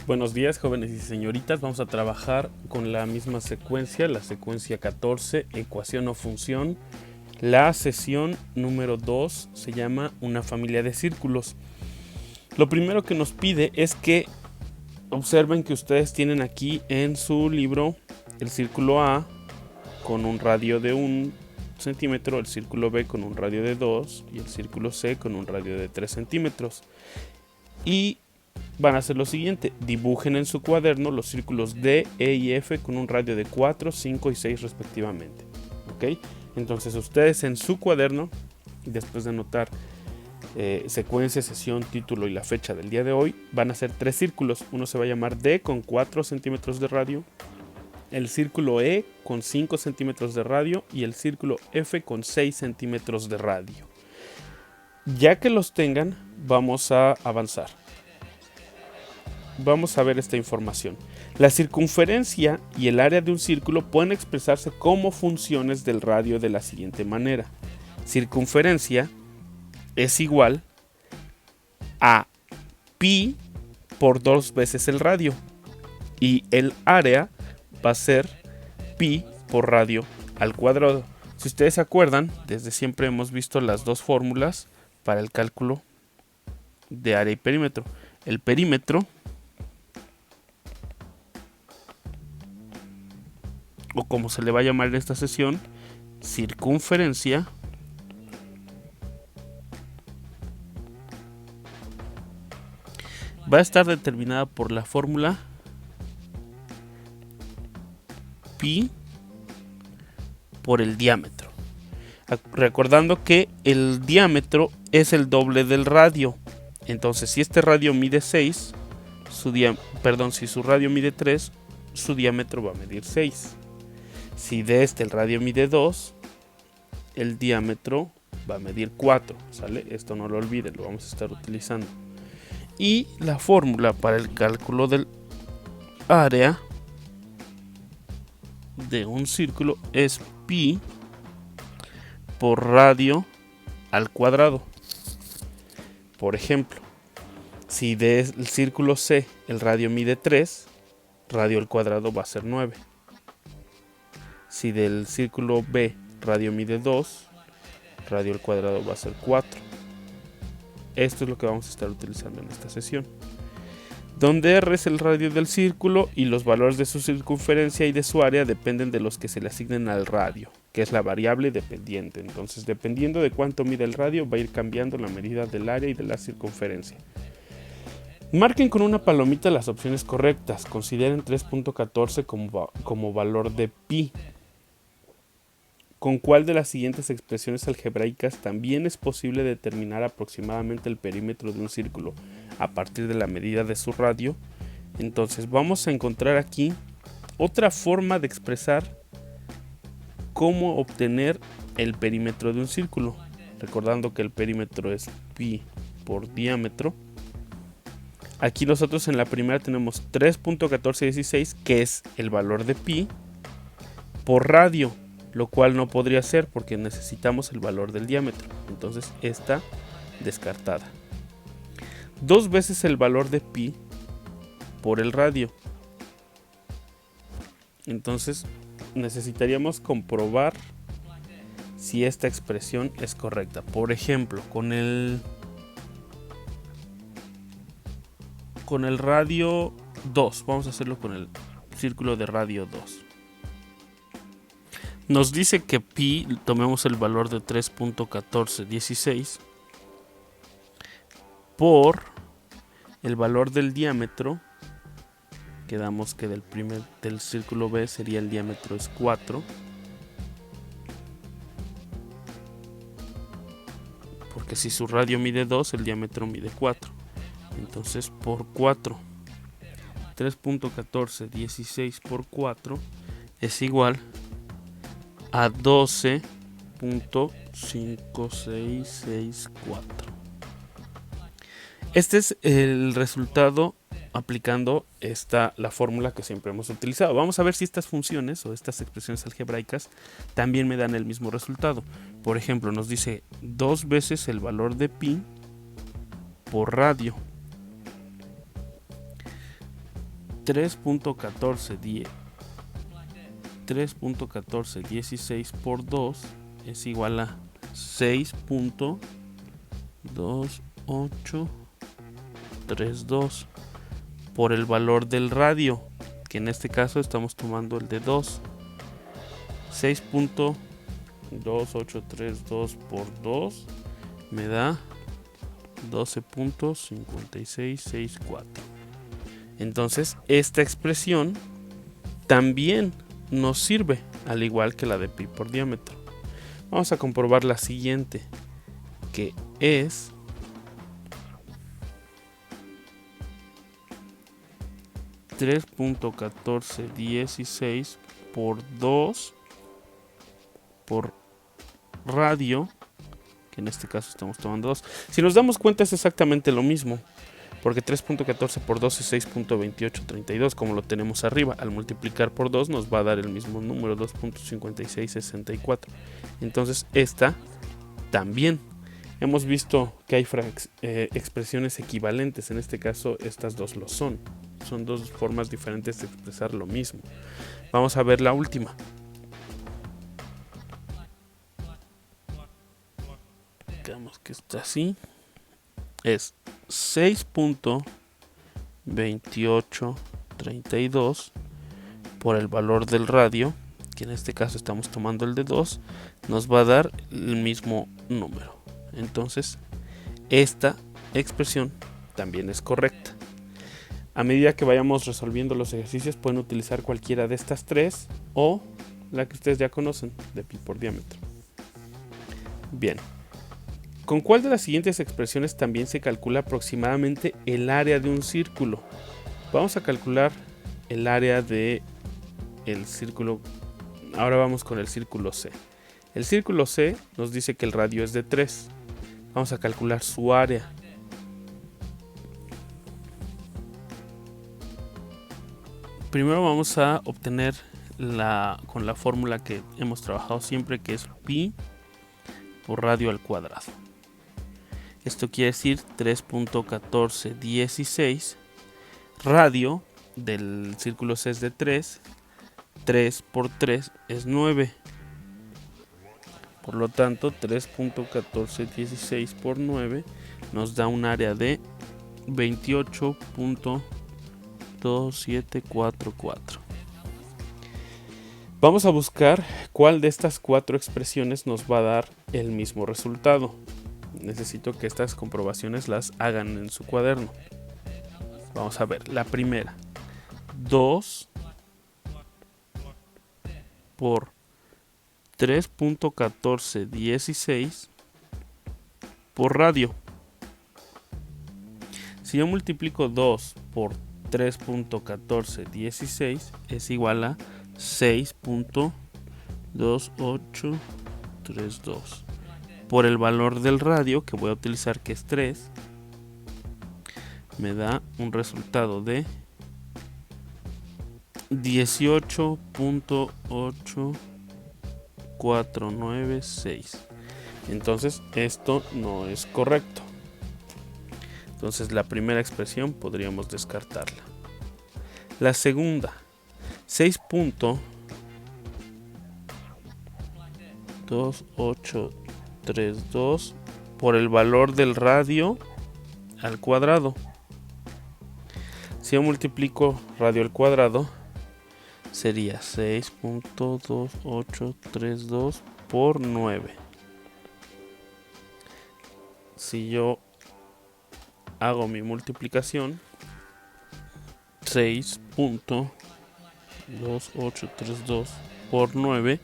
Buenos días, jóvenes y señoritas. Vamos a trabajar con la misma secuencia, la secuencia 14, ecuación o función. La sesión número 2 se llama una familia de círculos. Lo primero que nos pide es que observen que ustedes tienen aquí en su libro el círculo A con un radio de 1 centímetro, el círculo B con un radio de 2 y el círculo C con un radio de 3 centímetros. Y van a hacer lo siguiente: dibujen en su cuaderno los círculos D, E y F con un radio de 4, 5 y 6 respectivamente. ¿Ok? Entonces ustedes en su cuaderno, después de anotar secuencia, sesión, título y la fecha del día de hoy, van a hacer 3 círculos. Uno se va a llamar D con 4 centímetros de radio, el círculo E con 5 centímetros de radio y el círculo F con 6 centímetros de radio. Ya que los tengan, vamos a avanzar. Vamos a ver esta información. La circunferencia y el área de un círculo pueden expresarse como funciones del radio de la siguiente manera. Circunferencia es igual a pi por 2 veces el radio. Y el área va a ser pi por radio al cuadrado. Si ustedes se acuerdan, desde siempre hemos visto las dos fórmulas para el cálculo de área y perímetro. El perímetro, o como se le va a llamar en esta sesión, circunferencia, va a estar determinada por la fórmula pi por el diámetro. Recordando que el diámetro es el doble del radio. Entonces, si este radio mide 6, si su radio mide 3, su diámetro va a medir 6. Si de este el radio mide 2, el diámetro va a medir 4, ¿sale? Esto no lo olviden, lo vamos a estar utilizando. Y la fórmula para el cálculo del área de un círculo es pi por radio al cuadrado. Por ejemplo, si del círculo C el radio mide 3, radio al cuadrado va a ser 9. Si del círculo B radio mide 2, radio al cuadrado va a ser 4. Esto es lo que vamos a estar utilizando en esta sesión. Donde R es el radio del círculo y los valores de su circunferencia y de su área dependen de los que se le asignen al radio, que es la variable dependiente. Entonces, dependiendo de cuánto mide el radio, va a ir cambiando la medida del área y de la circunferencia. Marquen con una palomita las opciones correctas. Consideren 3.14 como valor de pi. ¿Con cuál de las siguientes expresiones algebraicas también es posible determinar aproximadamente el perímetro de un círculo a partir de la medida de su radio? Entonces vamos a encontrar aquí otra forma de expresar cómo obtener el perímetro de un círculo. Recordando que el perímetro es pi por diámetro. Aquí nosotros en la primera tenemos 3.1416, que es el valor de pi, por radio, lo cual no podría ser porque necesitamos el valor del diámetro. Entonces esta descartada. 2 veces el valor de pi por el radio. Entonces necesitaríamos comprobar si esta expresión es correcta. Por ejemplo, con el radio 2. Vamos a hacerlo con el círculo de radio 2. Nos dice que pi, tomemos el valor de 3.1416 por el valor del diámetro. Quedamos que del círculo B sería el diámetro es 4. Porque si su radio mide 2, el diámetro mide 4. Entonces por 4. 3.1416 por 4 es igual a 12.5664. Este es el resultado aplicando la fórmula que siempre hemos utilizado. Vamos a ver si estas funciones o estas expresiones algebraicas también me dan el mismo resultado. Por ejemplo, nos dice 2 veces el valor de pi por radio. 3.1416 por 2 es igual a 6.2832 por el valor del radio, que en este caso estamos tomando el de 2. 6.2832 por 2 me da 12.5664. Entonces esta expresión también nos sirve, al igual que la de pi por diámetro. Vamos a comprobar la siguiente, que es 3.1416 por 2 por radio, que en este caso estamos tomando 2. Si nos damos cuenta es exactamente lo mismo, porque 3.14 por 2 es 6.2832, como lo tenemos arriba. Al multiplicar por 2 nos va a dar el mismo número, 2.5664. Entonces esta también. Hemos visto que hay expresiones equivalentes, en este caso estas dos lo son. Son dos formas diferentes de expresar lo mismo. Vamos a ver la última. Digamos que está así. Es 6.2832 por el valor del radio, que en este caso estamos tomando el de 2, nos va a dar el mismo número. Entonces esta expresión también es correcta. A medida que vayamos resolviendo los ejercicios pueden utilizar cualquiera de estas tres o la que ustedes ya conocen, de pi por diámetro. Bien. ¿Con cuál de las siguientes expresiones también se calcula aproximadamente el área de un círculo? Vamos a calcular el área de el círculo. Ahora vamos con el círculo C. El círculo C nos dice que el radio es de 3. Vamos a calcular su área. Primero vamos a obtener con la fórmula que hemos trabajado siempre, que es pi por radio al cuadrado. Esto quiere decir 3.1416. Radio del círculo C es de 3. 3 por 3 es 9. Por lo tanto, 3.1416 por 9 nos da un área de 28.2744. Vamos a buscar cuál de estas cuatro expresiones nos va a dar el mismo resultado. Necesito que estas comprobaciones las hagan en su cuaderno. Vamos a ver, la primera. 2 por 3.1416 por radio. Si yo multiplico 2 por 3.1416 es igual a 6.2832. Por el valor del radio que voy a utilizar, que es 3, me da un resultado de 18.8496. Entonces esto no es correcto. Entonces la primera expresión podríamos descartarla. La segunda, 6.2832 por el valor del radio al cuadrado. Si yo multiplico radio al cuadrado, sería 6.2832 por 9. Si yo hago mi multiplicación, 6.2832 por 9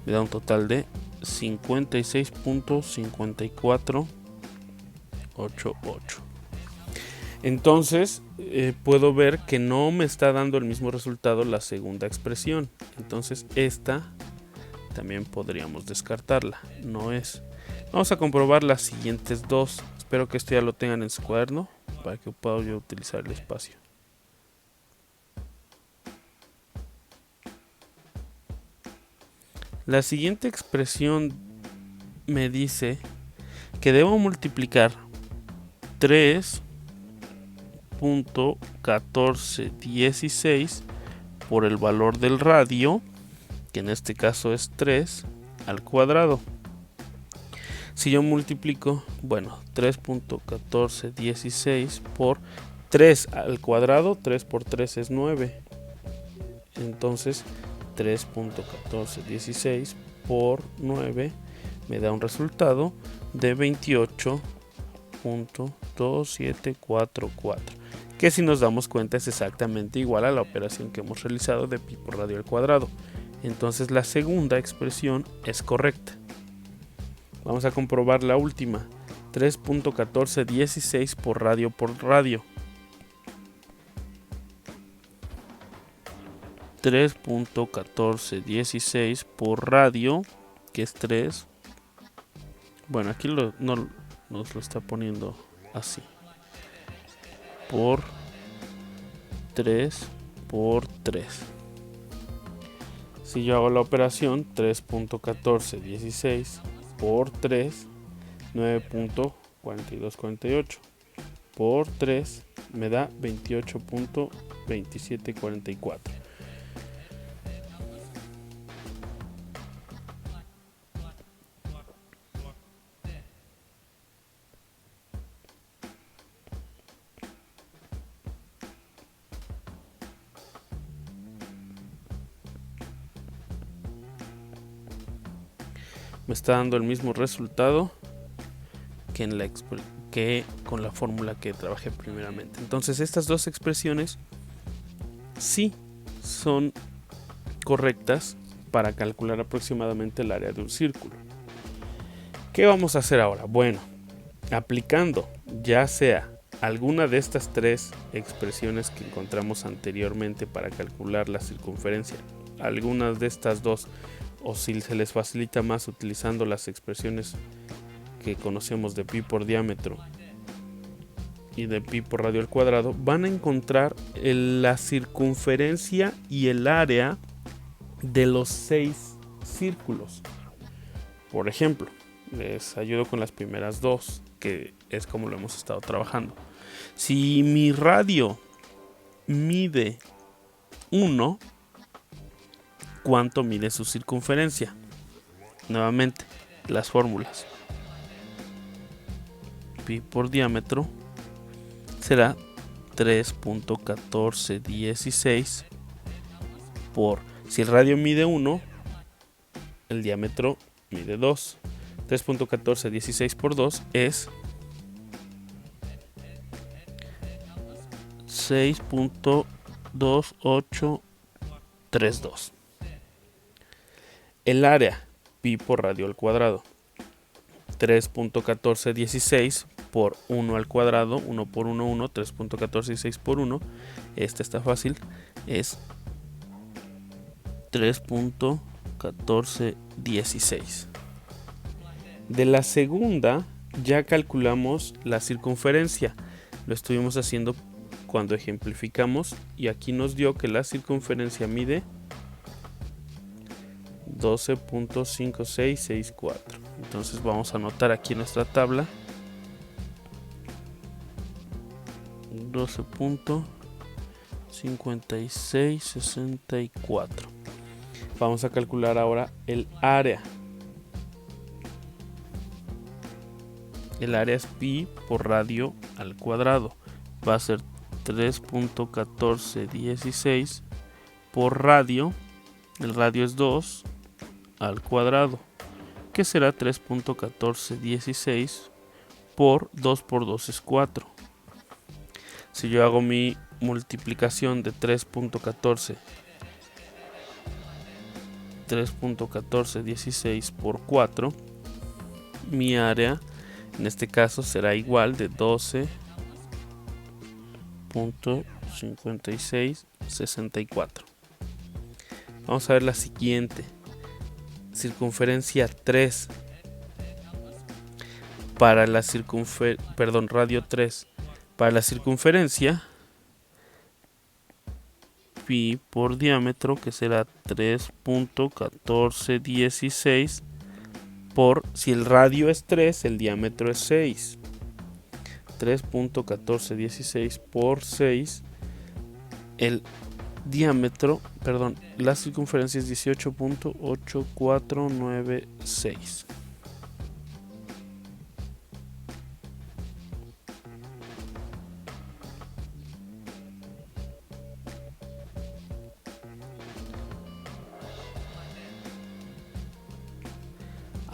me da un total de 56.5488. Entonces puedo ver que no me está dando el mismo resultado la segunda expresión. Entonces esta también podríamos descartarla. No es. Vamos a comprobar las siguientes dos. Espero que esto ya lo tengan en su cuaderno para que pueda yo utilizar el espacio. La siguiente expresión me dice que debo multiplicar 3 3.1416 por el valor del radio, que en este caso es 3 al cuadrado. Si yo multiplico, 3.1416 por 3 al cuadrado, 3 por 3 es 9. Entonces 3.1416 por 9 me da un resultado de 28.2744, que si nos damos cuenta es exactamente igual a la operación que hemos realizado de pi por radio al cuadrado. Entonces la segunda expresión es correcta. Vamos a comprobar la última. 3.1416 por radio. 3.1416 por radio, que es 3. Bueno, aquí no nos lo está poniendo así. Por 3 por 3. Si yo hago la operación 3.1416 por 3, 9.4248 por 3 me da 28.2744. Me está dando el mismo resultado que con la fórmula que trabajé primeramente. Entonces estas dos expresiones sí son correctas para calcular aproximadamente el área de un círculo. ¿Qué vamos a hacer ahora? Bueno, aplicando ya sea alguna de estas tres expresiones que encontramos anteriormente para calcular la circunferencia, algunas de estas dos, o si se les facilita más utilizando las expresiones que conocemos de pi por diámetro y de pi por radio al cuadrado, van a encontrar la circunferencia y el área de los 6 círculos. Por ejemplo, les ayudo con las primeras dos, que es como lo hemos estado trabajando. Si mi radio mide 1, ¿cuánto mide su circunferencia? Nuevamente, las fórmulas. Pi por diámetro será 3.1416 por, si el radio mide 1, el diámetro mide 2. 3.1416 por 2 es 6.2832. El área, pi por radio al cuadrado, 3.1416 por 1 al cuadrado, 1 por 1, 1, 3.1416 por 1, esta está fácil, es 3.1416. De la segunda ya calculamos la circunferencia, lo estuvimos haciendo cuando ejemplificamos y aquí nos dio que la circunferencia mide 12.5664. Entonces vamos a anotar aquí en nuestra tabla 12.5664. Vamos a calcular ahora el área. El área es pi por radio al cuadrado. Va a ser 3.1416 por radio. El radio es 2 al cuadrado, que será 3.1416 por 2 por 2 es 4. Si yo hago mi multiplicación de 3.1416 por 4, mi área en este caso será igual de 12.5664. Vamos a ver la siguiente. Circunferencia 3 para la radio 3 para la circunferencia, pi por diámetro, que será 3.1416 por, si el radio es 3, el diámetro es 6, 3.1416 por 6. El diámetro, perdón, la circunferencia es 18.8496.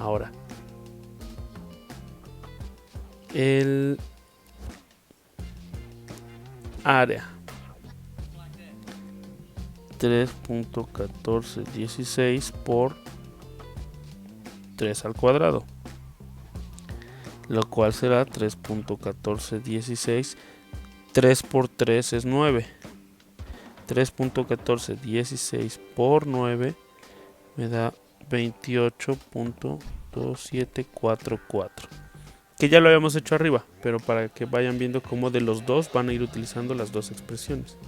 Ahora, el área 3.1416 por 3 al cuadrado, lo cual será 3.1416. 3 por 3 es 9. 3.1416 por 9 me da 28.2744, que ya lo habíamos hecho arriba, pero para que vayan viendo cómo de los dos van a ir utilizando las dos expresiones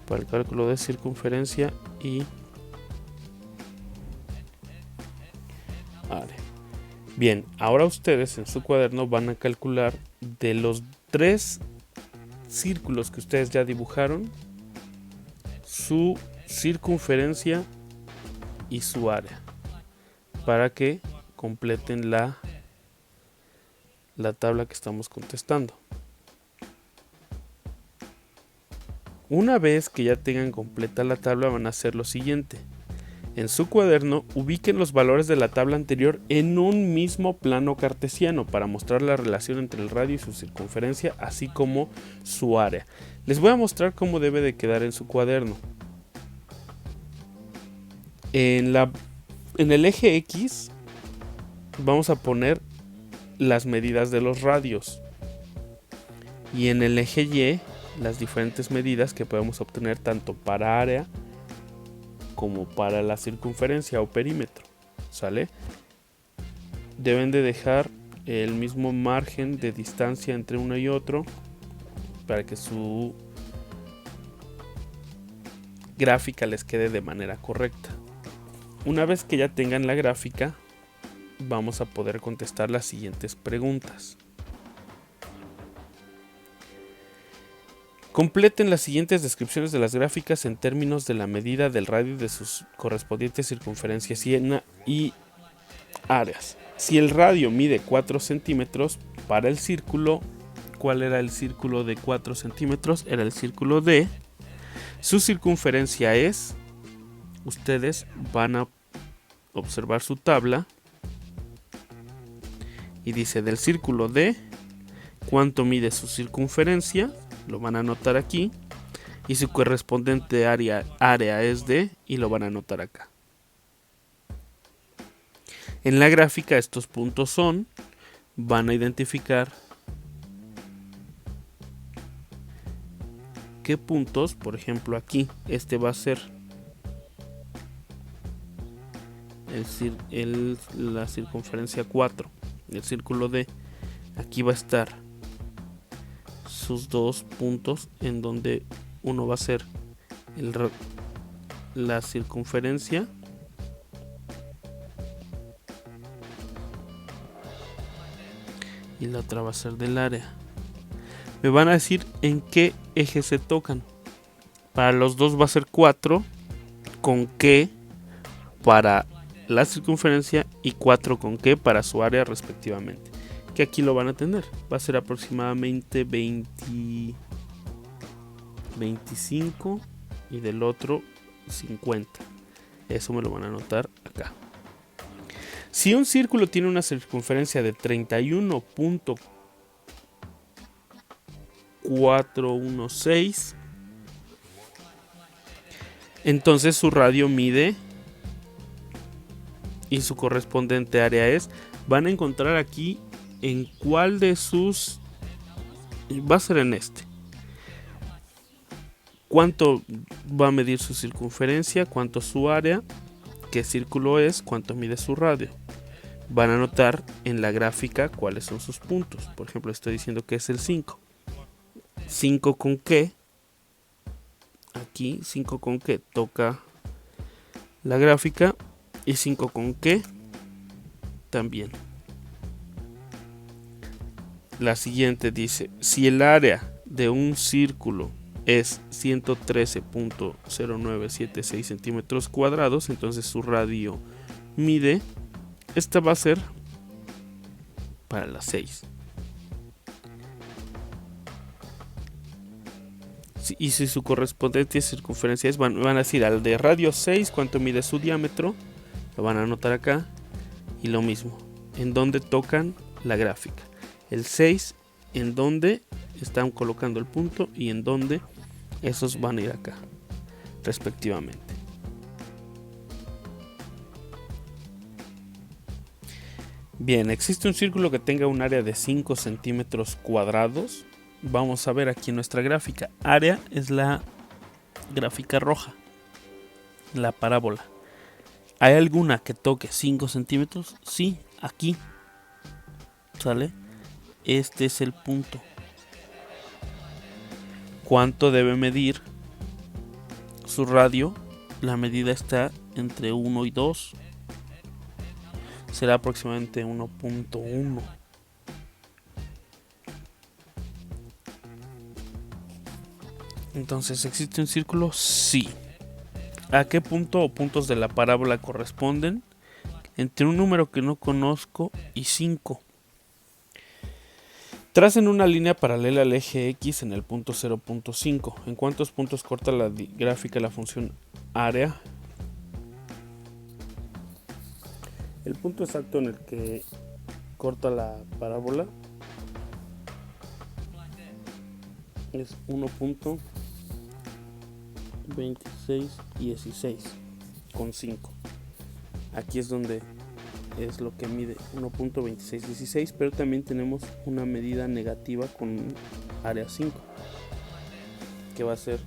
para el cálculo de circunferencia y área. Bien, ahora ustedes en su cuaderno van a calcular de los 3 círculos que ustedes ya dibujaron su circunferencia y su área, para que completen la tabla que estamos contestando. Una vez que ya tengan completa la tabla, van a hacer lo siguiente. En su cuaderno, ubiquen los valores de la tabla anterior en un mismo plano cartesiano para mostrar la relación entre el radio y su circunferencia, así como su área. Les voy a mostrar cómo debe de quedar en su cuaderno. En el eje X vamos a poner las medidas de los radios y en el eje Y las diferentes medidas que podemos obtener tanto para área como para la circunferencia o perímetro. ¿Sale? Deben de dejar el mismo margen de distancia entre uno y otro para que su gráfica les quede de manera correcta. Una vez que ya tengan la gráfica, vamos a poder contestar las siguientes preguntas. Completen las siguientes descripciones de las gráficas en términos de la medida del radio de sus correspondientes circunferencias y áreas. Si el radio mide 4 centímetros para el círculo, ¿cuál era el círculo de 4 centímetros? Era el círculo D. Su circunferencia es, ustedes van a observar su tabla y dice del círculo D, ¿cuánto mide su circunferencia? Lo van a anotar aquí. Y su correspondiente área es D y lo van a anotar acá. En la gráfica estos puntos van a identificar qué puntos, por ejemplo aquí, este va a ser la circunferencia 4, el círculo D. Aquí va a estar sus dos puntos en donde uno va a ser la circunferencia y la otra va a ser del área. Me van a decir en qué eje se tocan. Para los dos va a ser 4, con qué para la circunferencia y 4 con qué para su área respectivamente. Que aquí lo van a tener. Va a ser aproximadamente 25 y del otro 50. Eso me lo van a anotar acá. Si un círculo tiene una circunferencia de 31.416, entonces su radio mide y su correspondiente área es, van a encontrar aquí en cuál de sus, va a ser en este, cuánto va a medir su circunferencia, cuánto su área, qué círculo es, cuánto mide su radio. Van a anotar en la gráfica cuáles son sus puntos. Por ejemplo, estoy diciendo que es el 5. 5 con qué, aquí 5 con qué toca la gráfica y 5 con qué también. La siguiente dice, si el área de un círculo es 113.0976 centímetros cuadrados, entonces su radio mide, esta va a ser para las 6. Y si su correspondiente circunferencia es, van a decir al de radio 6 cuánto mide su diámetro, lo van a anotar acá, y lo mismo, en donde tocan la gráfica. El 6 en donde están colocando el punto y en donde esos van a ir acá, respectivamente. Bien, existe un círculo que tenga un área de 5 centímetros cuadrados. Vamos a ver aquí en nuestra gráfica. Área es la gráfica roja, la parábola. ¿Hay alguna que toque 5 centímetros? Sí, aquí. ¿Sale? Este es el punto. ¿Cuánto debe medir su radio? La medida está entre 1 y 2. Será aproximadamente 1.1. Entonces, ¿existe un círculo? Sí. ¿A qué punto o puntos de la parábola corresponden? Entre un número que no conozco y 5. Tracen una línea paralela al eje X en el punto 0.5. ¿En cuántos puntos corta la gráfica la función área? El punto exacto en el que corta la parábola es 1.2616 con 5. Aquí es donde es lo que mide 1.2616, pero también tenemos una medida negativa con área 5, que va a ser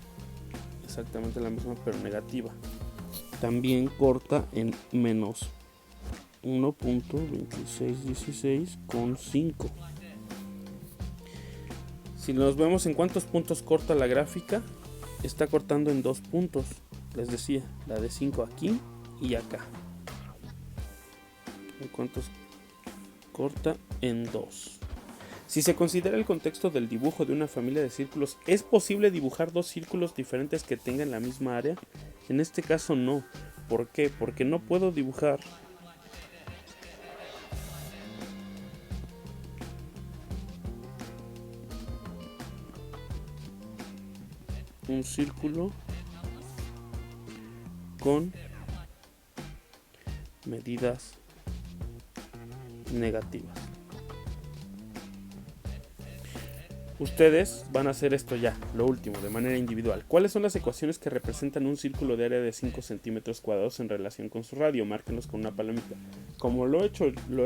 exactamente la misma pero negativa. También corta en menos 1.2616 con 5. Si nos vemos en cuántos puntos corta la gráfica, está cortando en 2 puntos. Les decía, la de 5 aquí y acá. ¿En cuántos corta? En 2. Si se considera el contexto del dibujo de una familia de círculos, ¿es posible dibujar dos círculos diferentes que tengan la misma área? En este caso no. ¿Por qué? Porque no puedo dibujar un círculo con medidas negativas. Ustedes van a hacer esto ya, lo último, de manera individual. ¿Cuáles son las ecuaciones que representan un círculo de área de 5 centímetros cuadrados en relación con su radio? Márquenlos con una palomita. Como lo he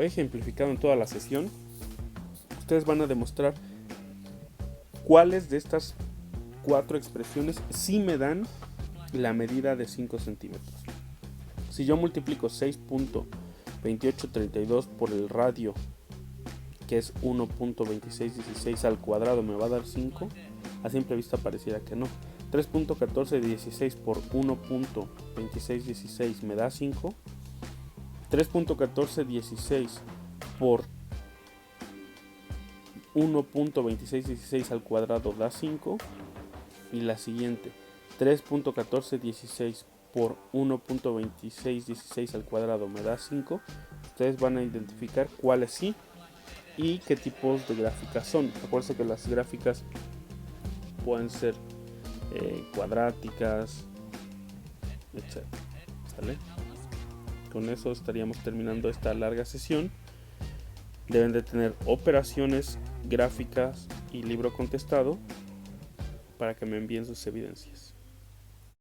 ejemplificado en toda la sesión, ustedes van a demostrar cuáles de estas 4 expresiones sí me dan la medida de 5 centímetros. Si yo multiplico 6.2832 por el radio, que es 1.2616 al cuadrado, me va a dar 5. A simple vista pareciera que no. 3.1416 por 1.2616 me da 5. 3.1416 por 1.2616 al cuadrado da 5. Y la siguiente, 3.1416 por 1.2616 al cuadrado me da 5. Ustedes van a identificar cuáles sí y qué tipos de gráficas son. Acuérdense que las gráficas pueden ser cuadráticas, etc. ¿Sale? Con eso estaríamos terminando esta larga sesión. Deben de tener operaciones, gráficas y libro contestado para que me envíen sus evidencias.